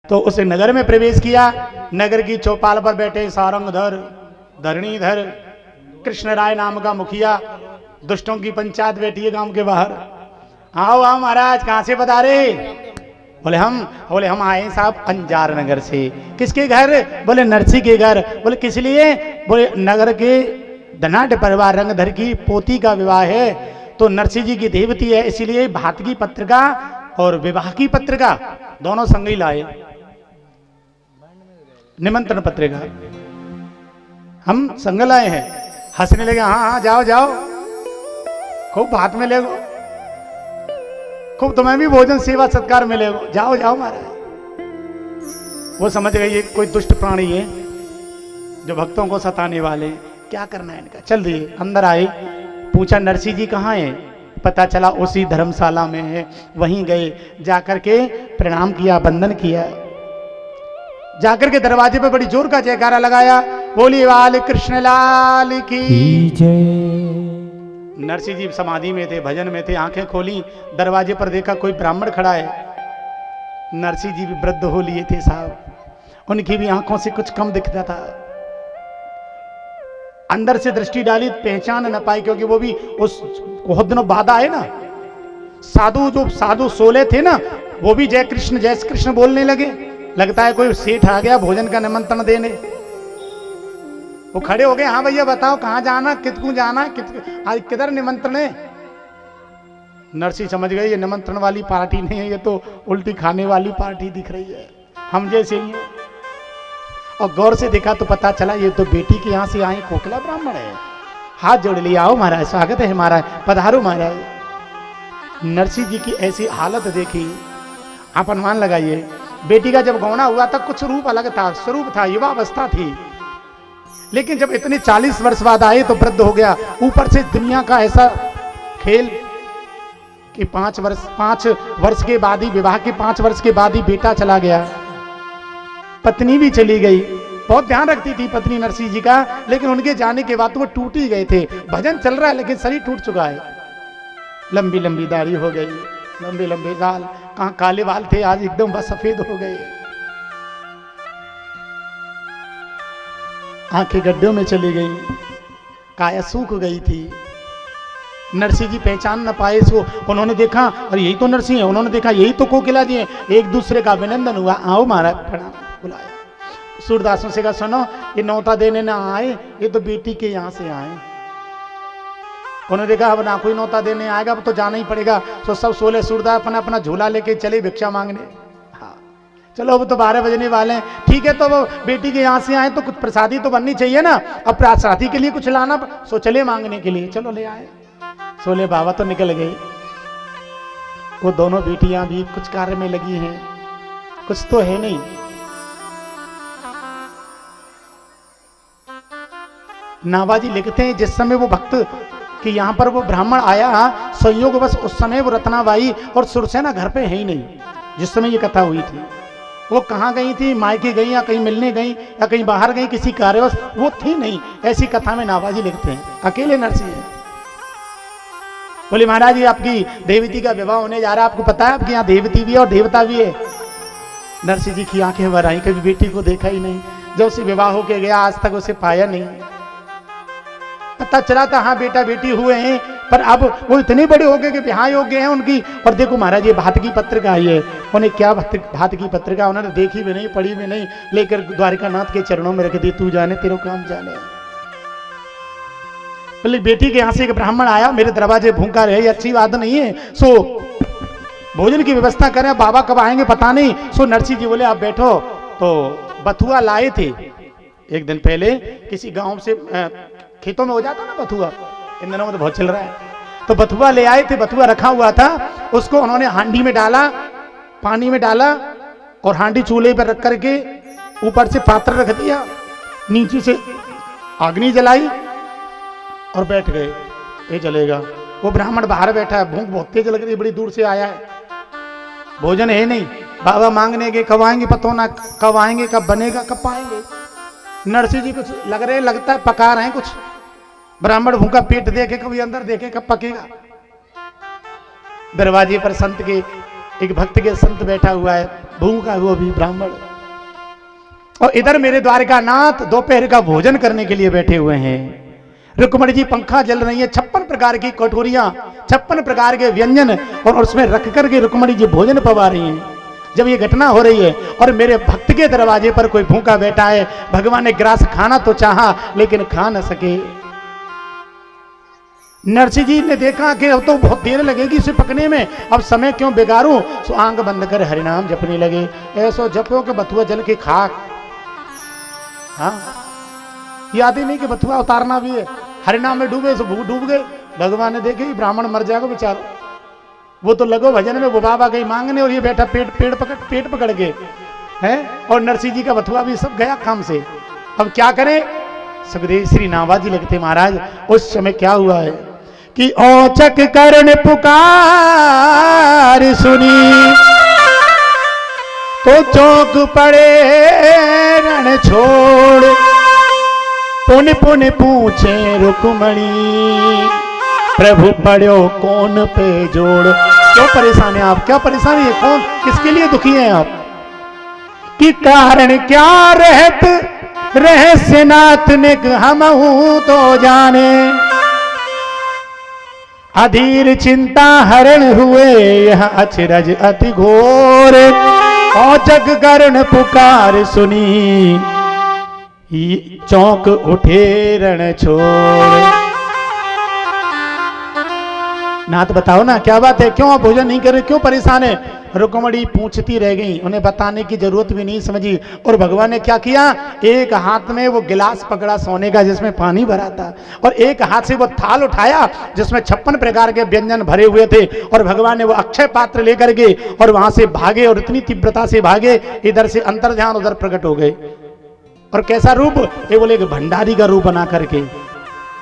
तो उस नगर में प्रवेश किया। नगर की चौपाल पर बैठे सारंगधर धरणीधर कृष्ण राय नाम का मुखिया, दुष्टों की पंचायत बैठी है गांव के बाहर। आओ आओ महाराज, कहाँ से बता रहे? बोले हम आए साहब अंजार नगर से। किसके घर? बोले नरसी के घर। बोले किस लिए? बोले नगर के धनाढ़ परिवार रंगधर की पोती का विवाह है, तो नरसी जी की देवती है, इसीलिए भात की पत्रिका और विवाह की पत्रिका दोनों संग ही लाए, निमंत्रण पत्रिका हम संग लाए हैं। हंसने लगे, हाँ हाँ जाओ जाओ, खूब भात में ले गो, खूब तुम्हें भी भोजन सेवा सत्कार मिले, जाओ जाओ महाराज। वो समझ गए ये कोई दुष्ट प्राणी है जो भक्तों को सताने वाले, क्या करना है इनका। चल दिए अंदर आए, पूछा नरसी जी कहाँ है? पता चला उसी धर्मशाला में है। वहीं गए, जाकर के प्रणाम किया, वंदन किया, जाकर के दरवाजे पे बड़ी जोर का जयकारा लगाया, बोली वाले कृष्ण लाल की जय। नरसी जी समाधि में थे, भजन में थे, आंखें खोली, दरवाजे पर देखा कोई ब्राह्मण खड़ा है। नरसी जी भी वृद्ध हो लिए थे साहब, उनकी भी आंखों से कुछ कम दिखता था। अंदर से दृष्टि डाली, पहचान न पाई, क्योंकि वो भी उस बहुत दिनों बाद आए ना। साधु 16 थे ना, वो भी जय कृष्ण बोलने लगे। लगता है कोई सेठ आ गया भोजन का निमंत्रण देने। वो खड़े हो गए, हाँ भैया बताओ कहाँ जाना, कितकू जाना, आज किधर निमंत्रण है? नरसी समझ गए ये निमंत्रण वाली पार्टी नहीं है, ये तो उल्टी खाने वाली पार्टी दिख रही है, हम जैसे ही है। और गौर से देखा तो पता चला ये तो बेटी के यहाँ से आए खोखला ब्राह्मण है। हाथ जोड़ लिया, आओ महाराज, स्वागत है महाराज, पधारो महाराज। नरसी जी की ऐसी हालत देखी, आप अनुमान लगाइए, बेटी का जब गौना हुआ था कुछ रूप अलग था, स्वरूप था, युवावस्था थी, लेकिन जब इतने 40 वर्ष बाद आए तो वृद्ध हो गया। ऊपर से दुनिया का ऐसा खेल कि 5 वर्ष के बाद ही, विवाह के 5 वर्ष के बाद ही बेटा चला गया, पत्नी भी चली गई। बहुत ध्यान रखती थी पत्नी नरसी जी का, लेकिन उनके जाने के बाद तो वो टूट ही गए थे। भजन चल रहा है लेकिन शरीर टूट चुका है, लंबी लंबी दाढ़ी हो गई, लंबे लंबे बाल, कहां काले बाल थे आज एकदम बस सफेद हो गए, आंखें गड्ढों में चली गई, काया सूख गई थी। नरसी जी पहचान न पाए इसको। उन्होंने देखा और यही तो नरसी है, उन्होंने देखा यही तो कोकिला जी है। एक दूसरे का अभिनंदन हुआ, आओ महाराज, प्रणाम बुलाया। सूरदासों से कहा सुनो, ये न्योता देने ना आए, ये तो बेटी के यहाँ से आए। उन्होंने देखा अब ना कोई न्योता देने आएगा, अब तो जाना ही पड़ेगा। तो सब 16 सूरदास अपना अपना झोला लेके चले भिक्षा मांगने। हाँ चलो अब तो 12 बजने वाले हैं, ठीक है, तो वो बेटी के यहाँ से आए तो कुछ प्रसादी तो बननी चाहिए ना, अब प्रसादी के लिए कुछ लाना, सो चले मांगने के लिए, चलो ले आए। 16 बाबा तो निकल गए, वो दोनों बेटियां भी कुछ कार्य में लगी हैं, कुछ तो है नहीं। नाभाजी लिखते हैं जिस समय वो भक्त कि यहाँ पर वो ब्राह्मण आया, संयोग बस उस समय वो रत्नाबाई और सुरसेना घर पे है ही नहीं। जिस समय ये कथा हुई थी वो कहाँ गई थी, मायके गई या कहीं मिलने गई या कहीं बाहर गई किसी कार्यवश, वो थी नहीं। ऐसी कथा में नाभाजी लिखते हैं, अकेले नरसी है। बोले महाराज ये आपकी देवती का विवाह होने जा रहा है, आपको पता है आपके यहाँ देवती भी है और देवता भी है। नरसी जी की आंखें भर आई, कभी बेटी को देखा ही नहीं, जब से विवाह होके गया आज तक उसे पाया नहीं। पता चला था हाँ बेटा बेटी हुए हैं, पर अब वो इतने बड़े हो गए कि ब्याह योग्य हैं उनकी। और देखो महाराज ये भात की पत्रिका आई है, उन्हें क्या भात की पत्रिका, उन्होंने देखी भी नहीं, पढ़ी भी नहीं, लेकर द्वारिकानाथ के चरणों में रख दी, तू जाने तेरा काम जाने। बोले बेटी के यहाँ से एक ब्राह्मण आया, मेरे दरवाजे भूखा रहे, अच्छी बात नहीं है, सो भोजन की व्यवस्था करें, बाबा कब आएंगे पता नहीं। सो नरसी जी बोले आप बैठो। तो बथुआ लाए थे एक दिन पहले किसी गांव से, खेतों में हो जाता ना बथुआ, इन दिनों में तो बहुत चल रहा है, तो बथुआ ले आए थे, बथुआ रखा हुआ था, उसको उन्होंने हांडी में डाला, पानी में डाला और हांडी चूल्हे पर रख करके ऊपर से पात्र रख दिया, नीचे से अग्नि जलाई और बैठ गए, ये चलेगा। वो ब्राह्मण बाहर बैठा है, भूख बहुत तेज लग रही है, बड़ी दूर से आया है, भोजन है नहीं, बाबा मांगने के कब आएंगे पता ना, कब आएंगे, कब बनेगा, कब पाएंगे। नरसी जी कुछ लग रहे, लगता है पका रहे हैं कुछ। ब्राह्मण भूखा पेट देखे, कभी अंदर देखे कब पकेगा। दरवाजे पर संत के, एक भक्त के संत बैठा हुआ है, भूखा है वो भी ब्राह्मण। और इधर मेरे द्वारकानाथ दोपहर का भोजन करने के लिए बैठे हुए हैं। रुक्मणी जी पंखा जल रही है, 56 प्रकार की कटोरियां, 56 प्रकार के व्यंजन और उसमें रख करके रुक्मणी जी भोजन पवा रही हैं। जब ये घटना हो रही है और मेरे भक्त के दरवाजे पर कोई भूखा बैठा है, भगवान ने ग्रास खाना तो चाहा लेकिन खा न सके। नरसिंह जी ने देखा कि अब तो बहुत देर लगेगी इसे पकने में, अब समय क्यों बिगाड़ूं, सो आंख बंद कर हरिनाम जपने लगे। ऐसो जपो के बथुआ जल के खाक। हाँ, याद ही नहीं कि बथुआ उतारना भी है। हरिनाम में डूबे सो डूब गए। भगवान ने देखे ब्राह्मण मर जाएगा बेचारा, वो तो लगो भजन में, वो बाबा गई मांगने और ये बैठा पेट पकड़ के है। और नरसिंह जी का बथुआ भी सब गया काम से। अब क्या करें। सुखदेव श्री नाभाजी लगते महाराज, उस समय क्या हुआ है कि औचक कर्ण पुकार सुनी तो चौक पड़े रण छोड़, पुन पुन पूछे रुक्मणी प्रभु पड़ो कौन पे जोड़। क्यों परेशान है आप, क्या परेशान है, कौन किसके लिए दुखी हैं आप, कि कारण क्या रहत रहस्य नाथ ने हम तो जाने, अधीर चिंता हरण हुए यह अचरज अति घोर, औचक कर्ण पुकार सुनी चौक उठे रण छोड़। नाथ बताओ ना क्या बात है, क्यों आप भोजन नहीं कर रहे, क्यों परेशान है। रुक्मणी पूछती रह गई, उन्हें बताने की जरूरत भी नहीं समझी। और भगवान ने क्या किया, एक हाथ में वो गिलास पकड़ा सोने का जिसमें पानी भरा था, और एक हाथ से वो थाल उठाया जिसमें 56 प्रकार के व्यंजन भरे हुए थे। और भगवान ने वो अक्षय पात्र लेकर के और वहां से भागे, और इतनी तीव्रता से भागे, इधर से अंतर्ध्यान उधर प्रकट हो गए। और कैसा रूप, ये बोले कि भंडारी का रूप बना करके,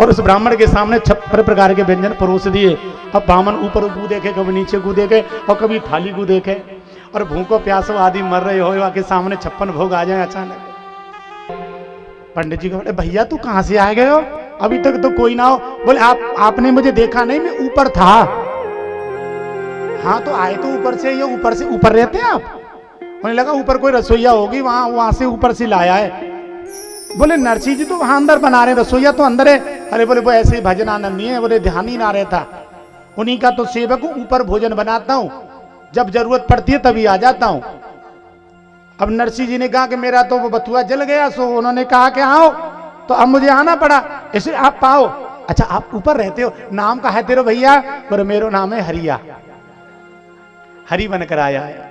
और उस ब्राह्मण के सामने 56 प्रकार के व्यंजन परोस दिए। अब ब्राह्मण ऊपर कूद देखे, कभी नीचे कूद देखे, और कभी थाली कूद देखे, और भूखो प्यासो आदि मर रहे हो के सामने 56 भोग आ जाए अचानक। पंडित जी को बोले भैया तू कहां से आ गए हो, अभी तक तो कोई ना हो। बोले आपने मुझे देखा नहीं, मैं ऊपर था। हाँ तो आए तो ऊपर से, ये ऊपर से ऊपर रहते हैं आप। उन्हें लगा ऊपर कोई रसोईया होगी, वहां से ऊपर से लाया है। बोले नरसिंह जी तो वहां अंदर बना रहे, रसोईया तो अंदर है। अरे बोले वो ऐसे ही भजन आनंद नहीं है, बोले ध्यान ही ना रहता, उन्हीं का तो सेवक हूं, ऊपर भोजन बनाता हूं, जब जरूरत पड़ती है तभी आ जाता हूं। अब नरसिंह जी ने कहा कि मेरा तो वो बथुआ जल गया, सो उन्होंने कहा कि आओ, तो अब मुझे आना पड़ा, इसलिए आप पाओ। अच्छा आप ऊपर रहते हो, नाम का है तेरे भैया? बोले मेरो नाम है हरिया, हरि बनकर आया है।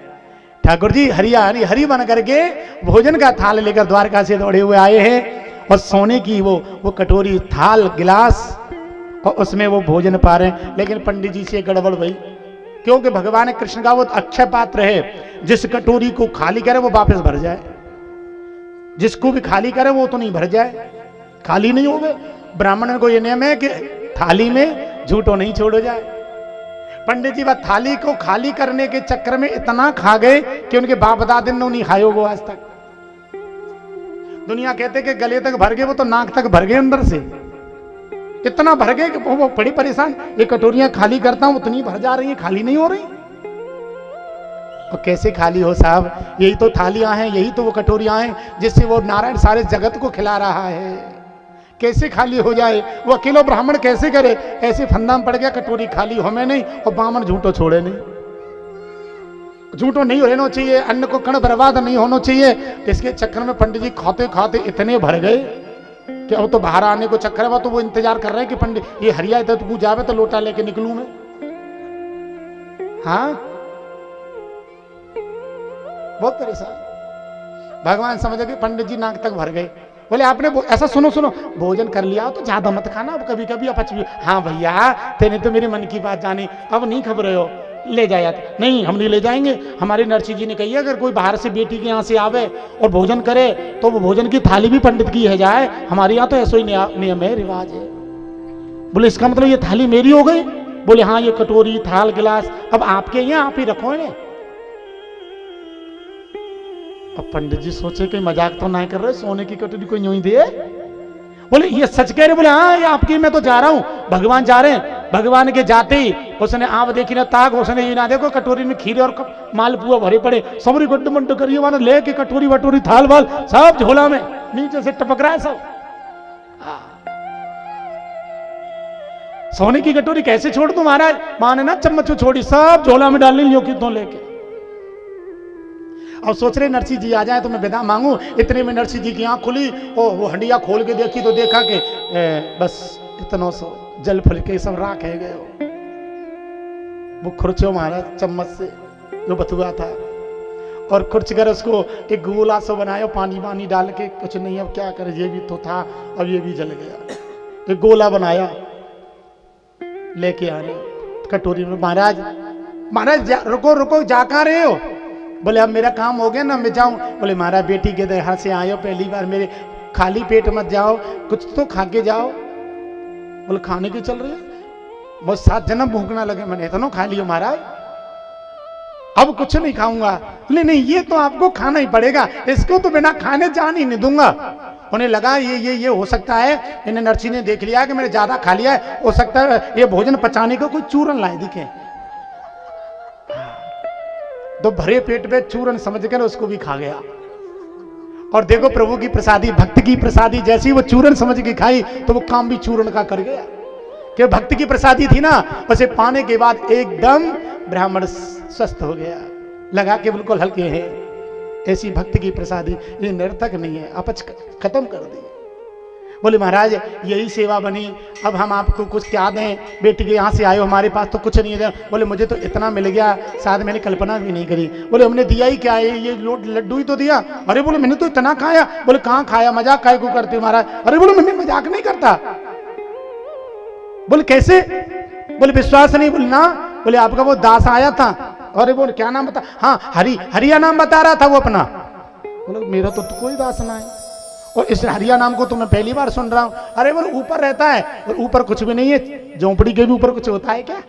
ठाकुर जी हरिया हरि बन करके भोजन का थाल लेकर द्वारका से दौड़े हुए आए हैं, और सोने की वो कटोरी थाल गिलास, और उसमें वो भोजन पा रहे हैं। लेकिन पंडित जी से गड़बड़ भई, क्योंकि भगवान कृष्ण का वो अक्षय पात्र है, जिस कटोरी को खाली करे वो वापस भर जाए, जिसको भी खाली करे वो तो नहीं भर जाए, खाली नहीं हो गए। ब्राह्मण को ये नियम है कि थाली में झूठो नहीं छोड़ो जाए। पंडित जी वह थाली को खाली करने के चक्कर में इतना खा गए कि उनके बाप दादे ने नहीं खाए वो आज तक। दुनिया कहते कि गले तक भर गए, वो तो नाक तक भर गए अंदर से, इतना भर गए कि वो बड़ी परेशान। ये कटोरियां खाली करता हूं उतनी भर जा रही है, खाली नहीं हो रही। और कैसे खाली हो साहब, यही तो थालियां हैं, यही तो वो कटोरियां हैं जिससे वो नारायण सारे जगत को खिला रहा है। कैसे खाली हो जाए, वो अकेला ब्राह्मण कैसे करे। ऐसे फंदा में पड़ गया, कटोरी खाली हो में नहीं, और ब्राह्मण झूठो छोड़े नहीं, झूठो नहीं रहना चाहिए, अन्न को कण बर्बाद नहीं होना चाहिए। इसके चक्कर में पंडित जी खाते खाते इतने भर गए कि अब तो बाहर आने को चक्कर है, तो वो इंतजार कर रहे हैं कि पंडित ये हरिया तो तू जावे तो लोटा लेके निकलूं मैं। हाँ बहुत परेशान। भगवान समझ गए, पंडित जी नाक तक भर गए। बोले आपने ऐसा सुनो भोजन कर लिया तो ज्यादा मत खाना, अब कभी कभी अपच भी। हाँ भैया तेने तो मेरे मन की बात जानी, अब नहीं खबर हो, ले जाया। नहीं हम नहीं ले जाएंगे, हमारी नरसिंह जी ने कही अगर कोई बाहर से बेटी के यहाँ से आवे और भोजन करे तो वो भोजन की थाली भी पंडित की है जाए, हमारे यहाँ तो ऐसा ही नियम है, रिवाज है। बोले इसका मतलब ये थाली मेरी हो गई? बोले हाँ ये कटोरी थाल गिलास अब आपके यहाँ, आप ही रखो इन्हें। अब पंडित जी सोचे कि मजाक तो ना कर रहे, सोने की कटोरी को यूं ही दे। बोले ये सच कह रहे? बोले हाँ ये आपकी, मैं तो जा रहा हूं, भगवान जा रहे हैं। भगवान के जाते ही उसने आप देखी ना ताक, उसने ये ना देखो कटोरी में खीरे और मालपुआ भरे पड़े, सबरी गुड्ड मुंड करिए मानो लेके कटोरी वटोरी थाल वाल सब झोला में नीचे से टपक रहा है सब। सोने की कटोरी कैसे छोड़ दूं महाराज? माने ना चम्मच छोड़ी, सब झोला में डालनी लियो कितनों लेके। अब सोच रहे नरसिंह जी आ जाए तो मैं विदा मांगू, इतने में नरसिंह जी की आंख खुली और वो हंडिया खोल के देखी तो देखा कि बस इतनों सो जल फल के सब राख है गए। वो खुरचो महाराज चम्मच से जो बतुआ था और खुर्च कर उसको एक गोला सो बनाया, पानी वानी डाल के, कुछ नहीं अब क्या करे, ये भी तो था अब ये भी जल गया। एक गोला बनाया लेके आने कटोरी में। महाराज महाराज रुको रुको, जा कहाँ रहे हो? बोले अब मेरा काम हो गया ना, मैं जाऊं। बोले महाराज बेटी के यहाँ से आए हो पहली बार, मेरे खाली पेट मत जाओ, कुछ तो खा के जाओ। बोले खाने की चल रही है, बहुत 7 जन्म भूखना लगे, मैंने इतना खा लियो महाराज, अब कुछ नहीं खाऊंगा। बोले नहीं ये तो आपको खाना ही पड़ेगा, इसको तो बिना खाने जान ही नहीं दूंगा। उन्हें लगा ये हो सकता है, इन्हें नरसिंह ने देख लिया कि मैंने ज्यादा खा लिया है, हो सकता है ये भोजन पचाने को कोई चूरन लाए दिखे, तो भरे पेट पे चूरन समझ कर उसको भी खा गया। और देखो प्रभु की प्रसादी, भक्त की प्रसादी, जैसी वो चूरन समझ के खाई तो वो काम भी चूरन का कर गया। कि भक्त की प्रसादी थी ना, उसे पाने के बाद एकदम ब्राह्मण स्वस्थ हो गया, लगा के बिल्कुल हल्के हैं। ऐसी भक्त की प्रसादी, ये निरर्थक नहीं है, अपच खत्म कर दी। बोले महाराज यही सेवा बनी, अब हम आपको कुछ क्या दें, बेटी के यहाँ से आए हो हमारे पास तो कुछ नहीं है। बोले मुझे तो इतना मिल गया, शायद मैंने कल्पना भी नहीं करी। बोले हमने दिया ही क्या है, ये लड्डू ही तो दिया। अरे बोले मैंने तो इतना खाया। बोले कहाँ खाया, मजाक काय को करते हो महाराज? अरे बोले मैं मजाक नहीं करता। बोले कैसे? बोले विश्वास नहीं? बोले ना। बोले आपका वो दास आया था। अरे बोले क्या नाम बता? हाँ हरिया नाम बता रहा था वो अपना। बोले मेरा तो कोई दास ना है, और इस हरिया नाम को तो मैं पहली बार सुन रहा हूं। अरे बोले ऊपर रहता है, और ऊपर कुछ भी नहीं है, झोंपड़ी के भी ऊपर कुछ होता है क्या?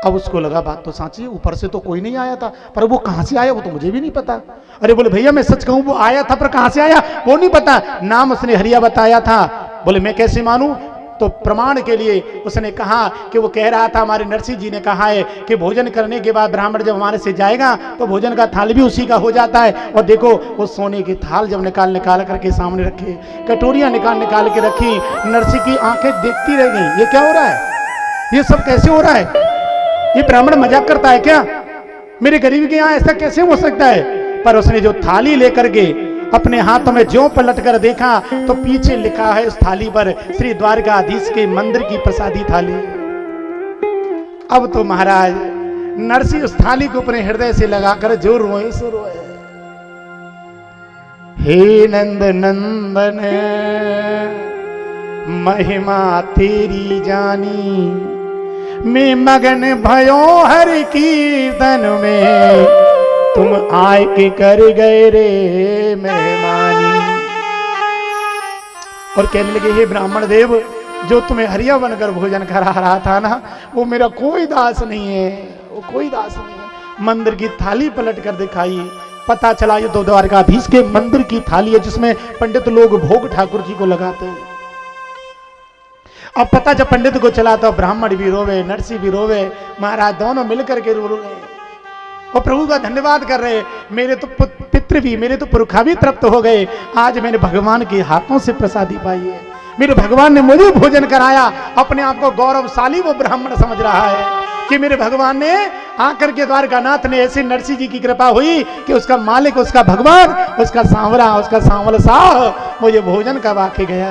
अब उसको लगा बात तो साची है, ऊपर से तो कोई नहीं आया था, पर वो कहां से आया वो तो मुझे भी नहीं पता। अरे बोले भैया मैं सच कहूं, वो आया था पर कहां से आया वो नहीं पता, नाम उसने हरिया बताया था। बोले मैं कैसे मानूं? तो प्रमाण के लिए उसने कहा कि वो कह रहा था हमारे नरसिंह जी ने कहा है कि भोजन करने के बाद ब्राह्मण जब हमारे से जाएगा तो भोजन का थाल भी उसी का हो जाता है। और देखो वो सोने की थाल जब निकाल करके सामने रखे, कटोरियां निकाल के रखी, नरसिंह की आंखें देखती रह गई, ये क्या हो रहा है, ये सब कैसे हो रहा है, ये ब्राह्मण मजाक करता है क्या, मेरे गरीब के यहाँ ऐसा कैसे हो सकता है? पर उसने जो थाली लेकर के अपने हाथों में ज्यों पलट कर देखा तो पीछे लिखा है उस थाली पर श्री द्वारकाधीश के मंदिर की प्रसादी थाली। अब तो महाराज नरसिंह उस थाली को अपने हृदय से लगाकर जो रोए सो रोए। हे नंद नंदन महिमा तेरी जानी, मैं मगन भयो हर कीर्तन में, तुम आए के कर गए रे मेहमानी। और कहने लगे हे ब्राह्मण देव, जो तुम्हें हरिया बनकर भोजन करा रहा था ना, वो मेरा कोई दास नहीं है, वो कोई दास नहीं है। मंदिर की थाली पलट कर दिखाई, पता चला ये तो द्वारकाधीश के मंदिर की थाली है जिसमें पंडित लोग भोग ठाकुर जी को लगाते हैं। अब पता जब पंडित को चला तो ब्राह्मण भी रोवे, नरसिंह भी रोवे, महाराज दोनों मिलकर के रो रहे और प्रभु का धन्यवाद कर रहे, मेरे तो पितृ भी, मेरे तो पुरखा भी तृप्त हो गए, आज मैंने भगवान के हाथों से प्रसादी पाई है, मेरे भगवान ने मुझे भोजन कराया। अपने आप को गौरवशाली वो ब्राह्मण समझ रहा है कि मेरे भगवान ने आकर के द्वारकानाथ ने ऐसे नरसिंह जी की कृपा हुई कि उसका मालिक, उसका भगवान, उसका सांवरा, उसका सांवल साह मुझे भोजन करवा के गया।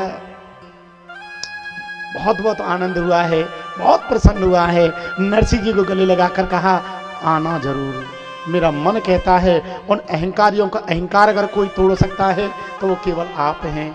बहुत बहुत आनंद हुआ है, बहुत प्रसन्न हुआ है। नरसिंह जी को गले लगाकर कहा आना जरूर, मेरा मन कहता है उन अहंकारियों का अहंकार अगर कोई तोड़ सकता है तो वो केवल आप हैं।